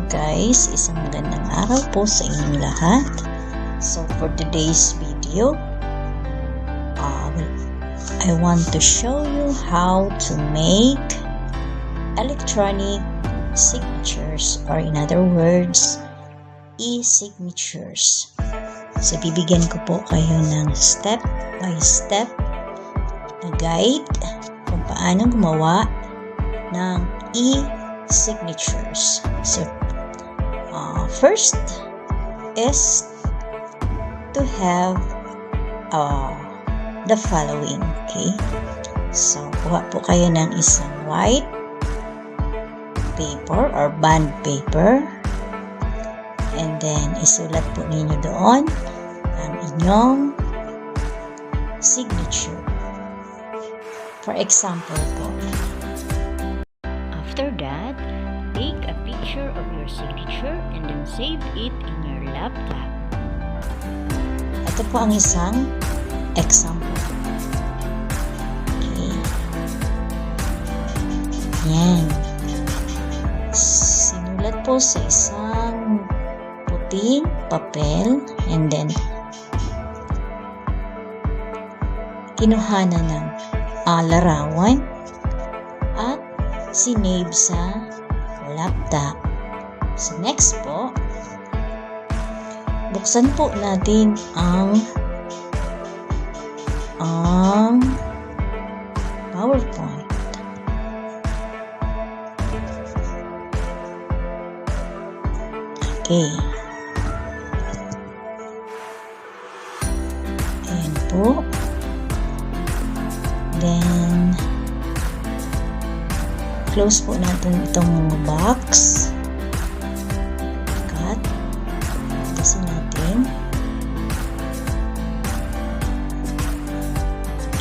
guys, isang magandang araw po sa inyong lahat. So for today's video, I want to show you how to make electronic signatures, or in other words, e-signatures. So bibigyan ko po kayo ng step by step na guide kung paano gumawa ng e-signatures. So first is to have the following. Okay, so kuha po kayo ng isang white paper or bond paper, and then isulat po ninyo doon ang inyong signature. For example po, after that, take a picture of your signature and then save it in your laptop. ito po ang isang example. Okay. Yan. Sinulat po sa isang puting papel, and then kinuhanan ng larawan at sinave sa laptop. So next po, buksan po natin ang PowerPoint. Okay. Ayan po. Then close po natin itong box. Cut. Tasin natin.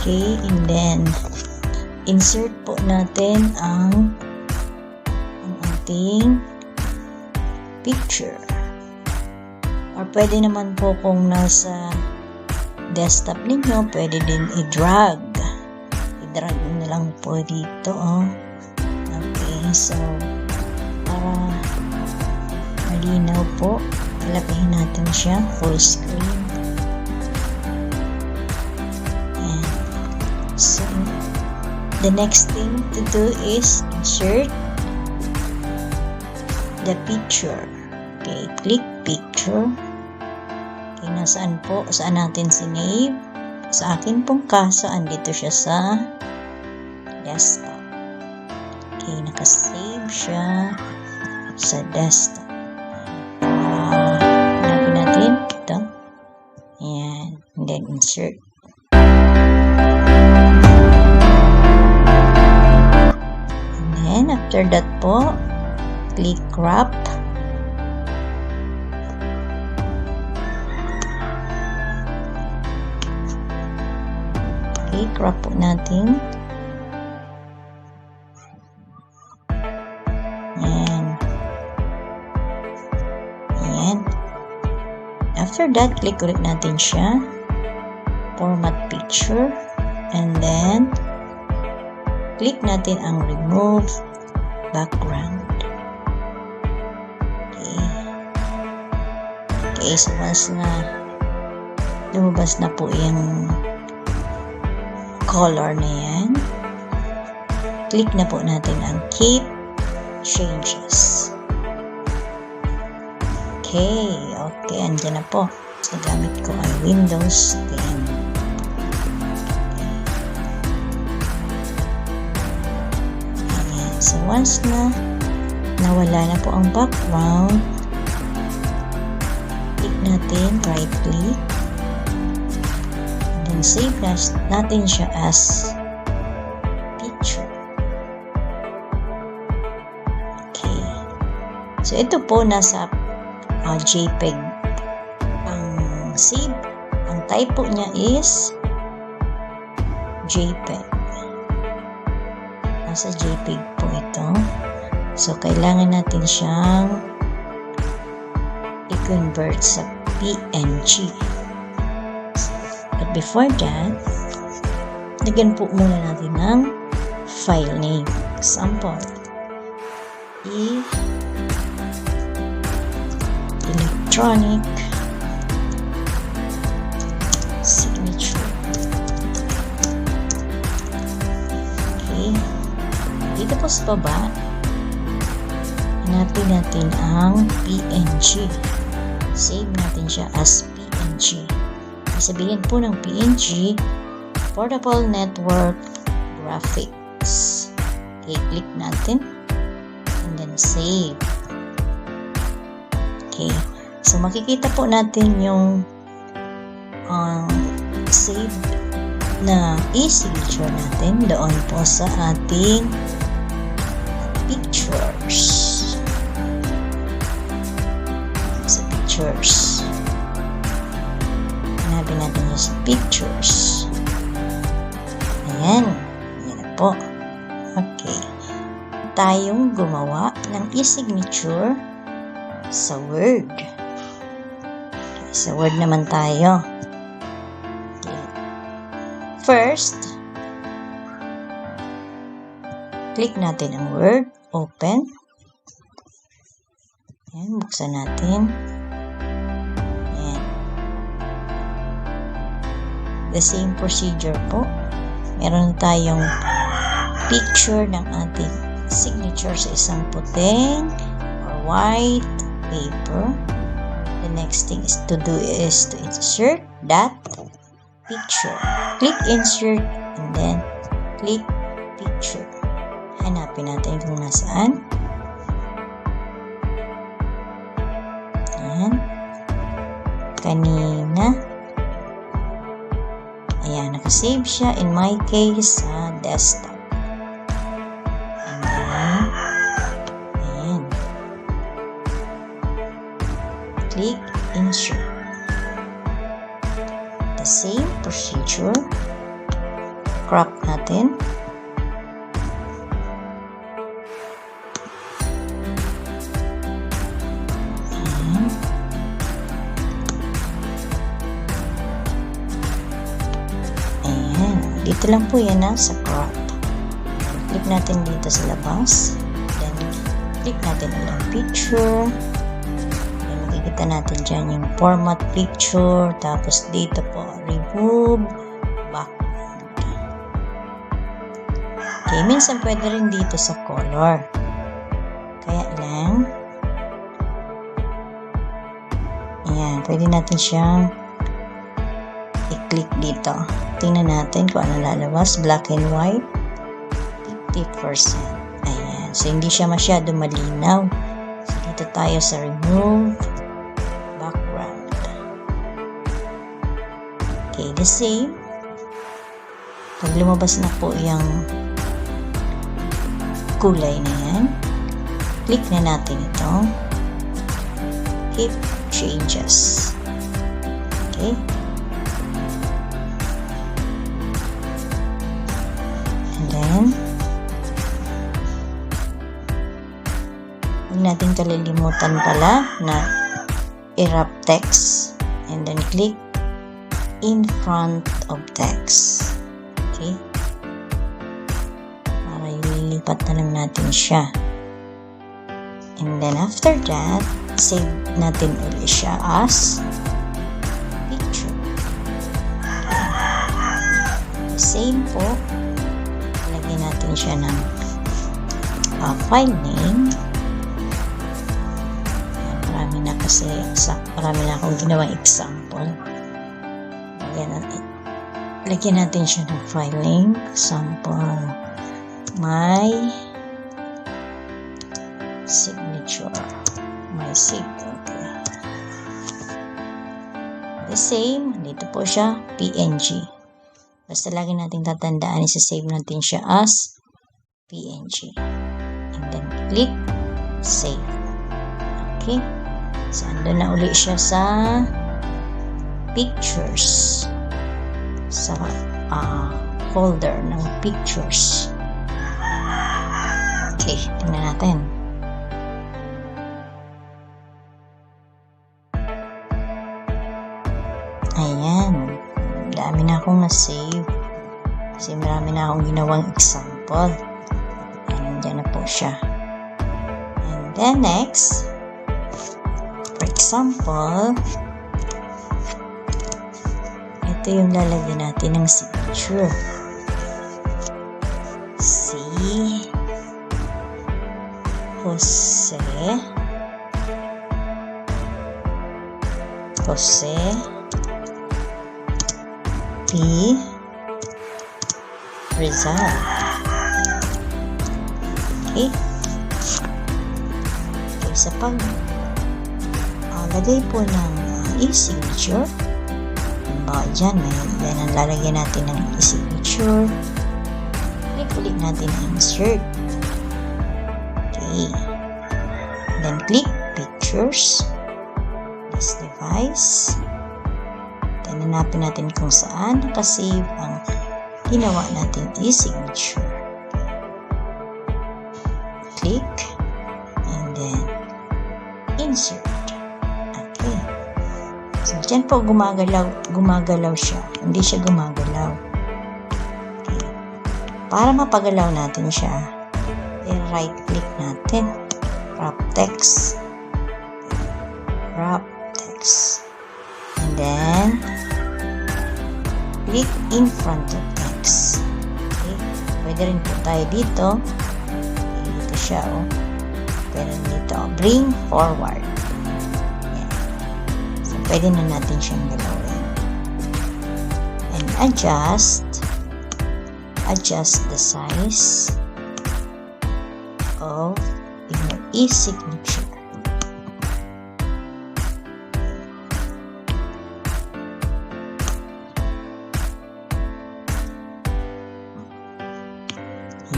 Okay, and then insert po natin ang ating picture. Or pwede naman po kung nasa desktop ninyo, pwede din i-drag. I-drag na lang po dito. Okay, so para malinaw po, palakihin natin siya full screen. And so the next thing to do is insert the picture. Okay, click picture. Okay, nasaan po? Saan natin sinave? Sa akin pong kaso, andito siya sa desktop. Okay, nakasave siya sa desktop. Hanapin natin ito. Ayan, and then insert. And then after that po, click crop. Okay, crop po natin. Ayan. Ayan. After that, click ulit natin siya. Format picture. And then, click natin ang remove background. Okay, so once na lumabas na po yung color na yan, click na po natin ang keep changes. Okay, andyan na po. So gamit ko ay Windows 10. Ayan. So once na nawala na po ang background, click natin, right click, and then save natin siya as picture. Okay, so ito po nasa JPEG ang save. Ang type po niya is JPEG. Nasa JPEG po ito. So kailangan natin siyang i-convert sa PNG. But before that, lagyan po muna natin ng file name. Example, electronic signature. Okay. Dito po sa baba, hanapin natin ang PNG. Save natin siya as PNG. Sabihin po ng PNG, Portable Network Graphics. Okay, click natin. And then save. Okay. So, makikita po natin yung save na e-signature natin doon po sa ating pictures. Sa pictures. Hanapin natin yung sa pictures. Ayan. Ayan na po. Okay. Tayong gumawa ng e-signature sa Word. Okay, sa Word naman tayo. Okay. First, click natin ang Word. Open. Ayan, buksan natin. Ayan. The same procedure po. Meron tayong picture ng ating signature sa isang puting or white paper. The next thing is to do is to insert that picture. Click insert and then click picture. Hanapin natin kung nasaan. Ayan. Kanina. Ayan, nakasave siya. In my case, sa desktop. And then, ayan. Click insert. The same procedure. Crop natin. Dito lang po yan sa crop. Click natin dito sa labas. Then, click natin ulang picture. Then, makikita natin dyan yung format picture. Tapos, dito po, remove background. Okay, minsan pwede rin dito sa color. Kaya lang, ayan, pwede natin siyang i-click dito. Tingnan natin kung ano lalabas. Black and white. 50%. Ayan. So, hindi siya masyado malinaw. So, dito tayo sa remove background. Okay, the same. Pag lumabas na po yung kulay na yan, click na natin ito. Keep changes. Okay. Then, huwag natin kalilimutan pala na i-wrap text and then click in front of text. Okay? Para ililipat na lang natin siya. And then after that, save natin ulit siya as picture. Okay. Same po. Lagyan natin siya ng file name. Marami na kasi, marami na akong ginawang example. Lagyan natin siya ng file name. Example, my signature. My signature. The same, dito po siya, PNG. Basta lagi natin tatandaan, isa-save natin siya as PNG. And then, click Save. Okay? So, andun na ulit siya sa Pictures. Sa folder ng Pictures. Okay, tingnan natin. Ayan. Dami na akong na-save. Kasi marami na akong ginawang example. And dyan na po siya. And then next, For example, ito yung lalagyan natin ng signature. Si Jose P. Rizal. Okay. Sa lagay po ng e-signature, dyan ang lalagyan natin ng e-signature. Click natin ang insert. Okay. Then click pictures, this device. Then hanapin natin kung saan nakasave ang ginawa natin e-signature. Click and then insert. Okay. So, dyan po gumagalaw siya. Hindi siya gumagalaw. Okay. Para mapagalaw natin siya, right click natin. Wrap text. And then, click in front of text. Okay. Pwede rin po tayo dito. Okay, dito siya, Pwede dito, bring forward. Yan. So, pwede na natin siyang galawin. And adjust the size of your e-signature.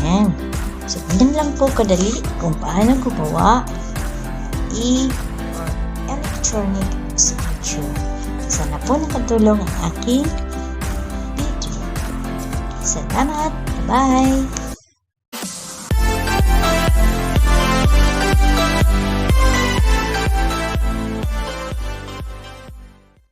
Yan. So, yan lang po kadali kung paano gumawa or electronic signature. Sana po nakatulong ang aking video. Salamat. Bye!